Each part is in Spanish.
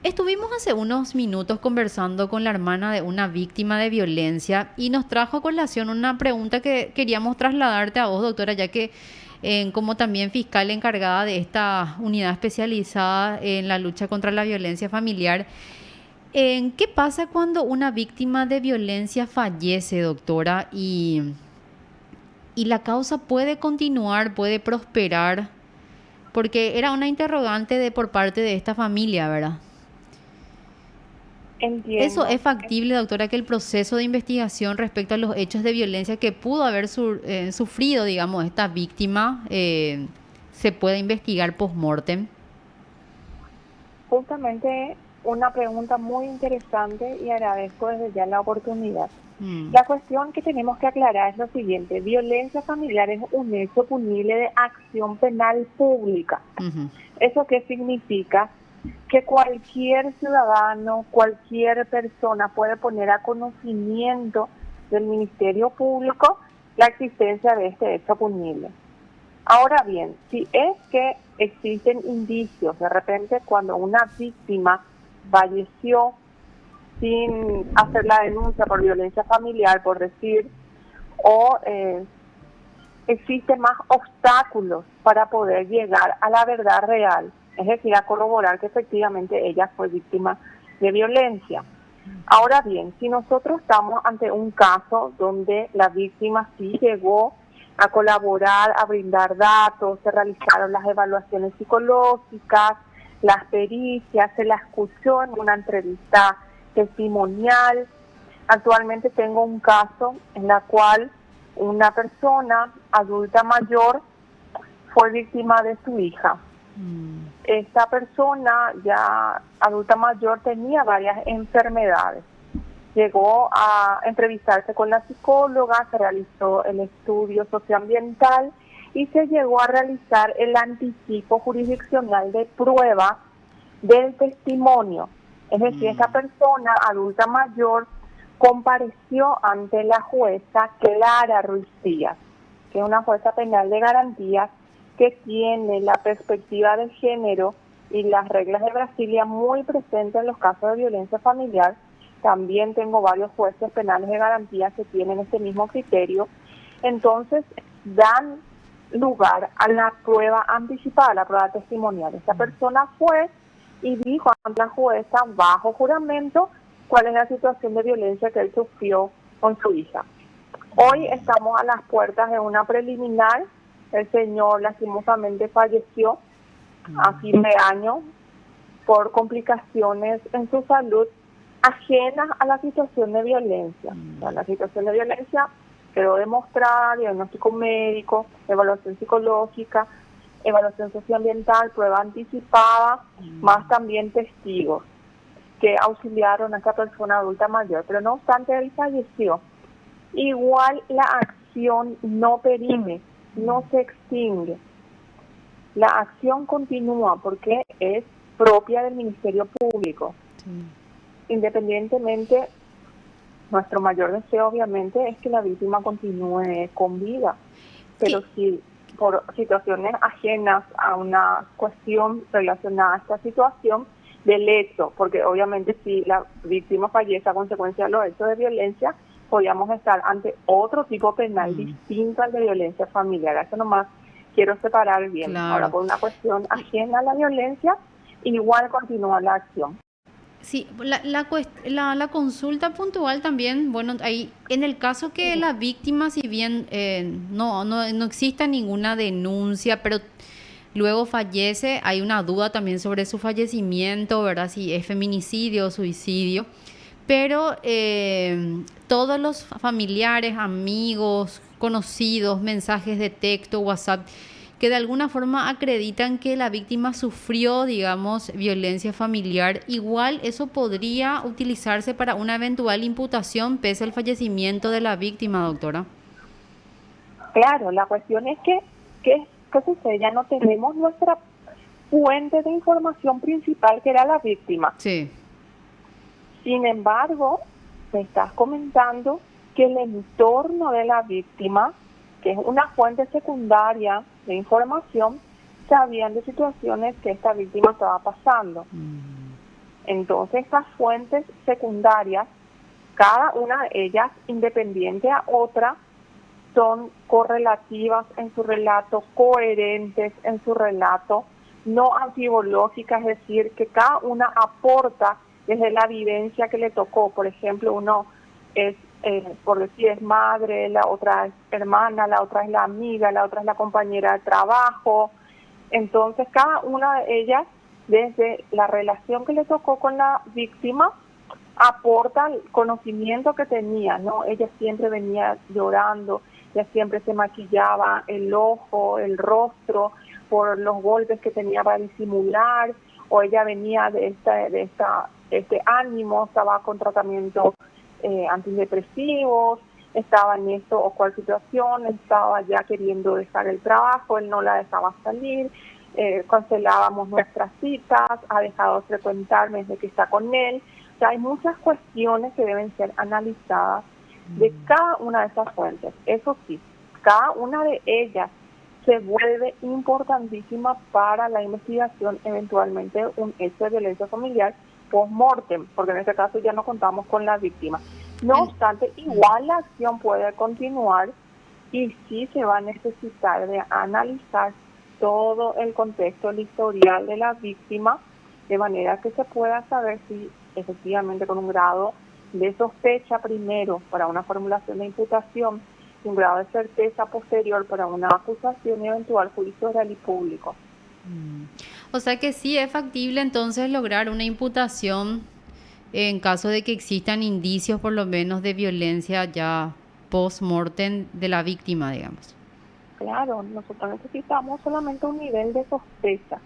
Estuvimos hace unos minutos conversando con la hermana de una víctima de violencia y nos trajo a colación una pregunta que queríamos trasladarte a vos, doctora, ya que como también fiscal encargada de esta unidad especializada en la lucha contra la violencia familiar, ¿qué pasa cuando una víctima de violencia fallece, doctora, y la causa puede continuar, puede prosperar? Porque era una interrogante de por parte de esta familia, ¿verdad? ¿Eso Entiendo. es factible, doctora, que el proceso de investigación respecto a los hechos de violencia que pudo haber sufrido, digamos, esta víctima, se pueda investigar post-mortem? Justamente una pregunta muy interesante y agradezco desde ya la oportunidad. Mm, La cuestión que tenemos que aclarar es lo siguiente: violencia familiar es un hecho punible de acción penal pública. ujú, ¿Eso qué significa? Que cualquier ciudadano, cualquier persona puede poner a conocimiento del Ministerio Público la existencia de este hecho punible. Ahora bien, si es que existen indicios, de repente cuando una víctima falleció sin hacer la denuncia por violencia familiar, por decir, o existen más obstáculos para poder llegar a la verdad real, es decir, a corroborar que efectivamente ella fue víctima de violencia. Ahora bien, si nosotros estamos ante un caso donde la víctima sí llegó a colaborar, a brindar datos, se realizaron las evaluaciones psicológicas, las pericias, se la escuchó en una entrevista testimonial. Actualmente tengo un caso en la cual una persona adulta mayor fue víctima de su hija. mm, Esta persona ya adulta mayor tenía varias enfermedades. Llegó a entrevistarse con la psicóloga, se realizó el estudio socioambiental y se llegó a realizar el anticipo jurisdiccional de prueba del testimonio. Es decir, esta mm, persona adulta mayor compareció ante la jueza Clara Ruiz Díaz, que es una jueza penal de garantías que tiene la perspectiva de género y las reglas de Brasilia muy presentes en los casos de violencia familiar. También tengo varios jueces penales de garantías que tienen este mismo criterio. Entonces, dan lugar a la prueba anticipada, la prueba testimonial. Esta persona fue y dijo ante la jueza, bajo juramento, cuál es la situación de violencia que él sufrió con su hija. Hoy estamos a las puertas de una preliminar. El señor lastimosamente falleció a mm, fin de año por complicaciones en su salud ajenas a la situación de violencia. O sea, mm, la situación de violencia quedó demostrada, diagnóstico médico, evaluación psicológica, evaluación socioambiental, prueba anticipada, más mm, también testigos que auxiliaron a esta persona adulta mayor. Pero no obstante, él falleció. Igual la acción no perime, no se extingue. La acción continúa porque es propia del Ministerio Público. sí. Independientemente, nuestro mayor deseo obviamente es que la víctima continúe con vida, pero Sí, si por situaciones ajenas a una cuestión relacionada a esta situación del hecho, porque obviamente si la víctima fallece a consecuencia de los hechos de violencia, podríamos estar ante otro tipo penal mm, distinto al de violencia familiar. Eso nomás quiero separar bien. Ahora, claro. por una cuestión Y, ajena a la violencia, igual continúa la acción. sí, la consulta puntual también, bueno, ahí, en el caso que la víctima, si bien no exista ninguna denuncia, pero luego fallece, hay una duda también sobre su fallecimiento, ¿verdad? Si es feminicidio o suicidio. Pero todos los familiares, amigos, conocidos, mensajes de texto, WhatsApp, que de alguna forma acreditan que la víctima sufrió, digamos, violencia familiar, igual eso podría utilizarse para una eventual imputación pese al fallecimiento de la víctima, doctora. Claro, la cuestión es ¿qué sucede? Ya no tenemos nuestra fuente de información principal, que era la víctima. Sí. Sin embargo, me estás comentando que el entorno de la víctima, que es una fuente secundaria de información, sabían de situaciones que esta víctima estaba pasando. Mm, Entonces, estas fuentes secundarias, cada una de ellas independiente a otra, son correlativas en su relato, coherentes en su relato, no antibológicas, es decir, que cada una aporta desde la vivencia que le tocó. Por ejemplo, uno es, por decir, es madre, la otra es hermana, la otra es la amiga, la otra es la compañera de trabajo. Entonces, cada una de ellas, desde la relación que le tocó con la víctima, aporta el conocimiento que tenía, ¿no? Ella siempre venía llorando, ella siempre se maquillaba el ojo, el rostro, por los golpes que tenía para disimular, o ella venía de este ánimo, estaba con tratamientos antidepresivos, estaba en esto o cual situación, estaba ya queriendo dejar el trabajo, él no la dejaba salir, cancelábamos nuestras citas, ha dejado de frecuentarme desde que está con él. O sea, hay muchas cuestiones que deben ser analizadas de cada una de esas fuentes. Eso sí, cada una de ellas se vuelve importantísima para la investigación, eventualmente un hecho de violencia familiar post-mortem, porque en este caso ya no contamos con la víctima. No obstante, igual la acción puede continuar y sí se va a necesitar de analizar todo el contexto, el historial de la víctima, de manera que se pueda saber si efectivamente con un grado de sospecha primero para una formulación de imputación y un grado de certeza posterior para una acusación y eventual juicio oral y público. O sea que sí es factible entonces lograr una imputación en caso de que existan indicios por lo menos de violencia ya post-mortem de la víctima, digamos. Claro, nosotros necesitamos solamente un nivel de sospecha.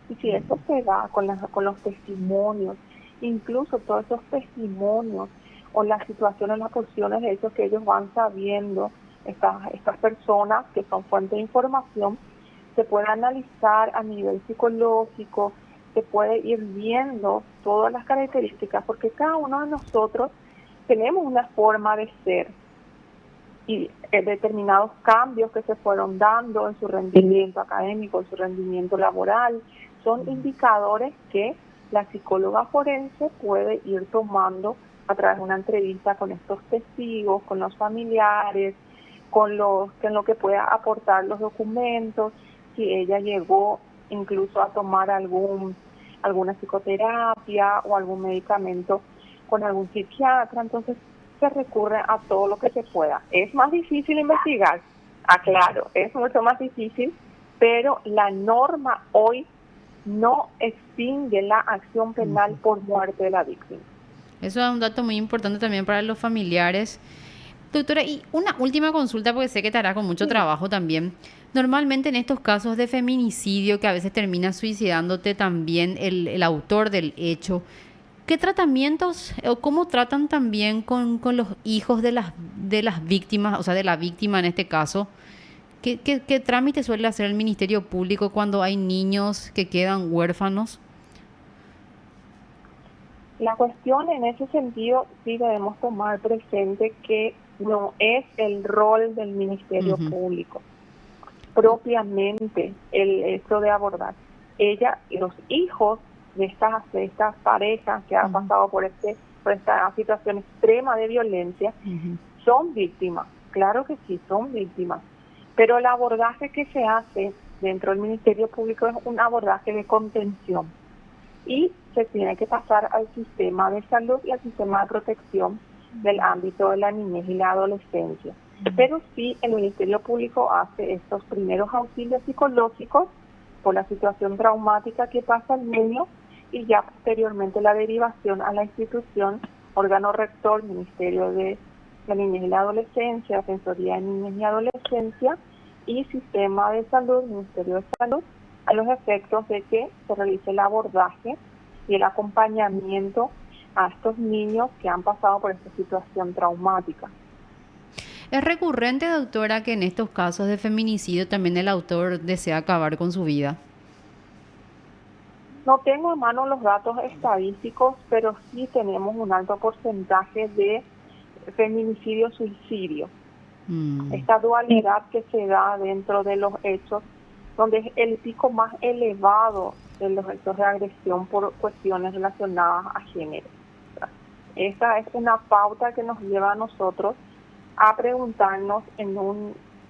Y si eso se da con los testimonios, incluso todos esos testimonios o las situaciones, las porciones de hechos que ellos van sabiendo, estas personas que son fuente de información, se puede analizar a nivel psicológico, se puede ir viendo todas las características, porque cada uno de nosotros tenemos una forma de ser y determinados cambios que se fueron dando en su rendimiento académico, en su rendimiento laboral, son indicadores que la psicóloga forense puede ir tomando a través de una entrevista con estos testigos, con los familiares, con en lo que pueda aportar los documentos, si ella llegó incluso a tomar alguna psicoterapia o algún medicamento con algún psiquiatra. Entonces se recurre a todo lo que se pueda. Es más difícil investigar, aclaro, es mucho más difícil, pero la norma hoy no extingue la acción penal por muerte de la víctima. Eso es un dato muy importante también para los familiares. Doctora, y una última consulta, porque sé que te hará con mucho trabajo también. Normalmente en estos casos de feminicidio, que a veces termina suicidándote también el autor del hecho, ¿qué tratamientos o cómo tratan también con los hijos de las víctimas, o sea, de la víctima en este caso? ¿Qué trámite suele hacer el Ministerio Público cuando hay niños que quedan huérfanos? La cuestión en ese sentido sí debemos tomar presente que no es el rol del Ministerio Público propiamente el hecho de abordar. Los hijos de estas parejas que han pasado por esta situación extrema de violencia son víctimas, claro que sí, son víctimas, pero el abordaje que se hace dentro del Ministerio Público es un abordaje de contención y se tiene que pasar al sistema de salud y al sistema de protección del ámbito de la niñez y la adolescencia. Pero sí, el Ministerio Público hace estos primeros auxilios psicológicos por la situación traumática que pasa al niño y ya posteriormente la derivación a la institución, órgano rector, Ministerio de la Niñez y la Adolescencia, Defensoría de Niñez y Adolescencia y Sistema de Salud, Ministerio de Salud, a los efectos de que se realice el abordaje y el acompañamiento a estos niños que han pasado por esta situación traumática. ¿Es recurrente, doctora, que en estos casos de feminicidio también el autor desea acabar con su vida? No tengo en mano los datos estadísticos, pero sí tenemos un alto porcentaje de feminicidio-suicidio. Esta dualidad que se da dentro de los hechos, donde es el pico más elevado de los hechos de agresión por cuestiones relacionadas a género. Esta es una pauta que nos lleva a nosotros a preguntarnos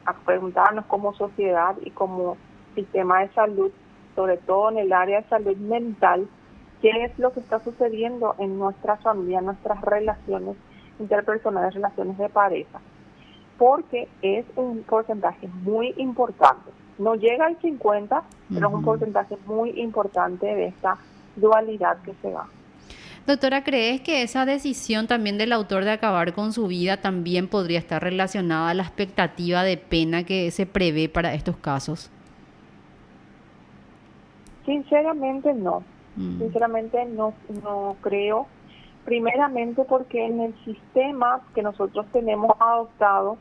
a preguntarnos como sociedad y como sistema de salud, sobre todo en el área de salud mental, qué es lo que está sucediendo en nuestra familia, en nuestras relaciones interpersonales, relaciones de pareja, porque es un porcentaje muy importante. No llega al 50, pero es un porcentaje muy importante de esta dualidad que se da. Doctora, ¿crees que esa decisión también del autor de acabar con su vida también podría estar relacionada a la expectativa de pena que se prevé para estos casos? Sinceramente no. Sinceramente no creo. Primeramente porque en el sistema que nosotros tenemos adoptado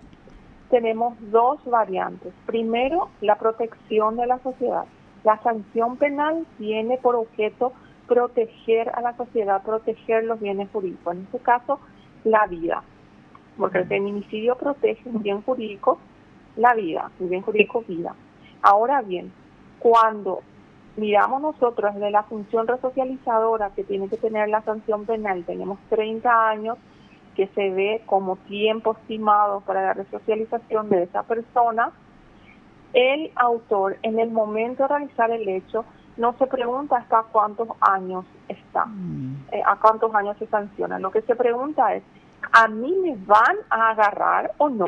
tenemos dos variantes. Primero, la protección de la sociedad. La sanción penal tiene por objeto proteger a la sociedad, proteger los bienes jurídicos. En este caso, la vida. Porque el feminicidio protege un bien jurídico, la vida, el bien jurídico vida. Ahora bien, cuando miramos nosotros de la función resocializadora que tiene que tener la sanción penal, tenemos 30 años que se ve como tiempo estimado para la resocialización de esa persona, el autor en el momento de realizar el hecho no se pregunta hasta cuántos años está, a cuántos años se sanciona. Lo que se pregunta es, ¿a mí me van a agarrar o no?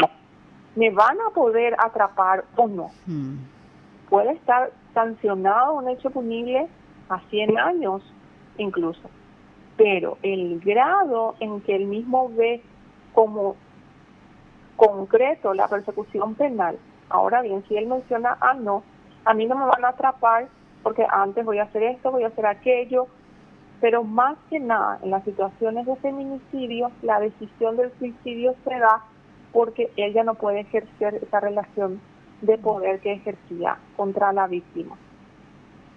¿Me van a poder atrapar o no? Puede estar sancionado un hecho punible a 100 años incluso, pero el grado en que él mismo ve como concreto la persecución penal, ahora bien, si él menciona, no, a mí no me van a atrapar porque antes voy a hacer esto, voy a hacer aquello, pero más que nada en las situaciones de feminicidio, la decisión del suicidio se da porque él ya no puede ejercer esa relación de poder que ejercía contra la víctima,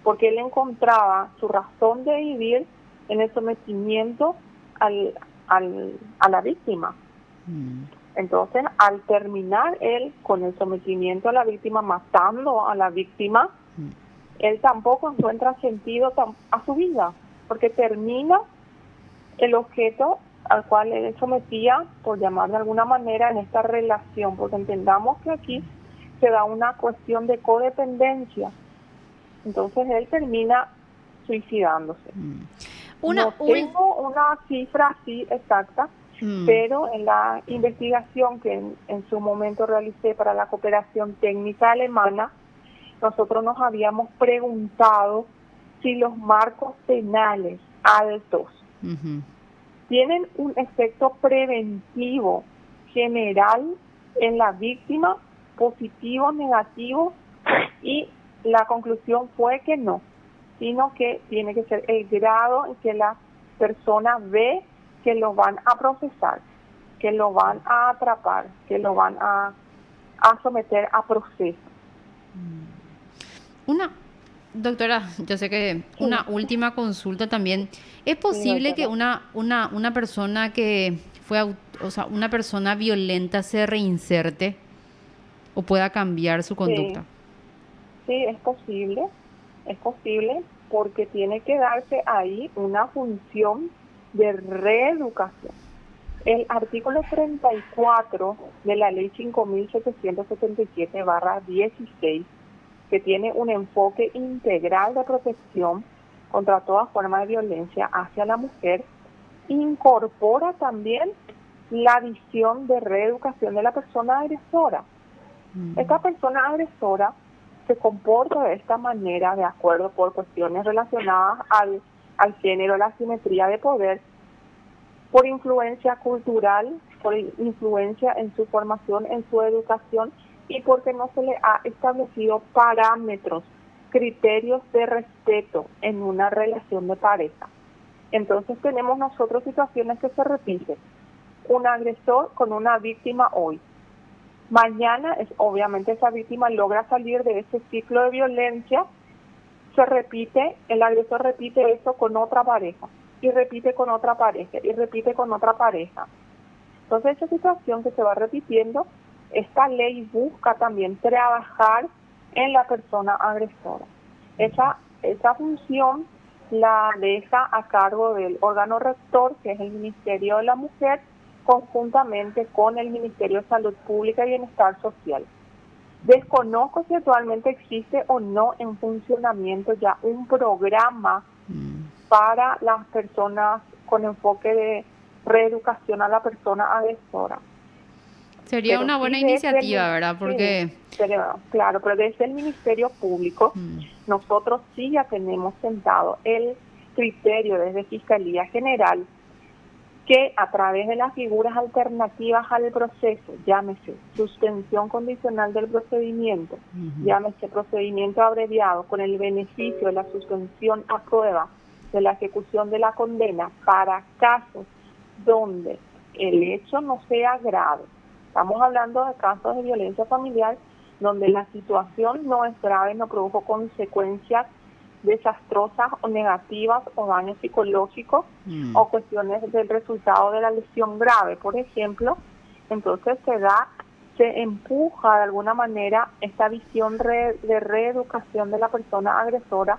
porque él encontraba su razón de vivir en el sometimiento a la víctima. Entonces, al terminar él con el sometimiento a la víctima, matando a la víctima, él tampoco encuentra sentido a su vida, porque termina el objeto al cual él sometía, por llamar de alguna manera, en esta relación, porque entendamos que aquí se da una cuestión de codependencia. Entonces él termina suicidándose. No tengo una cifra así exacta, pero en la investigación que en su momento realicé para la cooperación técnica alemana, nosotros nos habíamos preguntado si los marcos penales altos tienen un efecto preventivo general en la víctima, positivo, negativo, y la conclusión fue que no, sino que tiene que ser el grado en que la persona ve que lo van a procesar, que lo van a atrapar, que lo van a someter a proceso. Doctora, yo sé que una última consulta también. ¿Es posible que una persona que fue, una persona violenta se reinserte o pueda cambiar su conducta? Sí, es posible porque tiene que darse ahí una función de reeducación. El artículo 34 de la ley 5.777/16, que tiene un enfoque integral de protección contra toda forma de violencia hacia la mujer, incorpora también la visión de reeducación de la persona agresora. Esta persona agresora se comporta de esta manera de acuerdo por cuestiones relacionadas al género, la asimetría de poder, por influencia cultural, por influencia en su formación, en su educación, y porque no se le ha establecido parámetros, criterios de respeto en una relación de pareja. Entonces tenemos nosotros situaciones que se repiten. Un agresor con una víctima hoy. Mañana, obviamente, esa víctima logra salir de ese ciclo de violencia, se repite, el agresor repite eso con otra pareja, y repite con otra pareja, y repite con otra pareja. Entonces, esa situación que se va repitiendo, esta ley busca también trabajar en la persona agresora. esa función la deja a cargo del órgano rector, que es el Ministerio de la Mujer, conjuntamente con el Ministerio de Salud Pública y Bienestar Social. Desconozco si actualmente existe o no en funcionamiento ya un programa para las personas con enfoque de reeducación a la persona agresora. Sería una buena iniciativa, ¿verdad? Porque... Sí, claro, pero desde el Ministerio Público nosotros sí ya tenemos sentado el criterio desde Fiscalía General que a través de las figuras alternativas al proceso, llámese suspensión condicional del procedimiento, llámese procedimiento abreviado con el beneficio de la suspensión a prueba de la ejecución de la condena para casos donde el hecho no sea grave. Estamos hablando de casos de violencia familiar donde la situación no es grave, no produjo consecuencias desastrosas o negativas o daños psicológicos o cuestiones del resultado de la lesión grave, por ejemplo. Entonces se empuja de alguna manera esta visión de reeducación de la persona agresora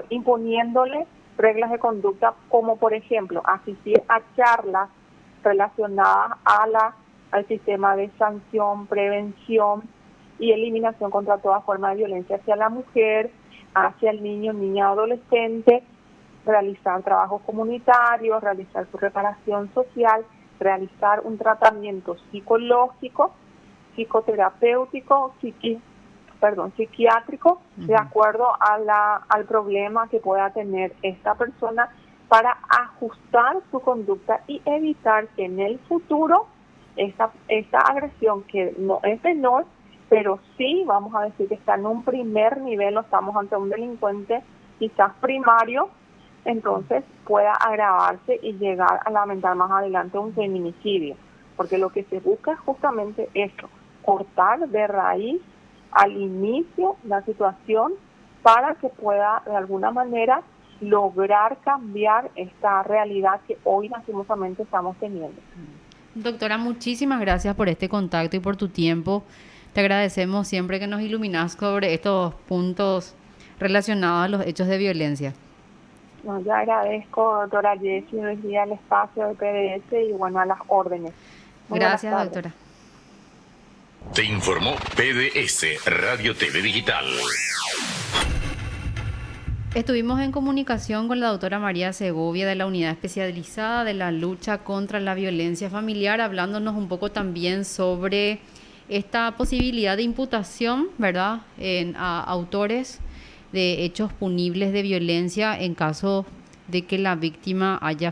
imponiéndole reglas de conducta como, por ejemplo, asistir a charlas relacionadas al sistema de sanción, prevención y eliminación contra toda forma de violencia hacia la mujer, hacia el niño, niña, adolescente, realizar trabajos comunitarios, realizar su reparación social, realizar un tratamiento psicológico, psicoterapéutico, psiquiátrico, de acuerdo al problema que pueda tener esta persona para ajustar su conducta y evitar que en el futuro esta agresión, que no es menor, pero sí vamos a decir que está en un primer nivel o estamos ante un delincuente quizás primario, entonces pueda agravarse y llegar a lamentar más adelante un feminicidio, porque lo que se busca es justamente eso, cortar de raíz al inicio la situación para que pueda de alguna manera lograr cambiar esta realidad que hoy lastimosamente estamos teniendo. Doctora, muchísimas gracias por este contacto y por tu tiempo. Te agradecemos siempre que nos iluminas sobre estos puntos relacionados a los hechos de violencia. No, yo agradezco, doctora Jessie, hoy día el espacio de PDS y bueno, a las órdenes. Gracias, doctora. Te informó PDS Radio TV Digital. Estuvimos en comunicación con la doctora María Segovia de la Unidad Especializada de la Lucha contra la Violencia Familiar, hablándonos un poco también sobre esta posibilidad de imputación, ¿verdad?, a autores de hechos punibles de violencia en caso de que la víctima haya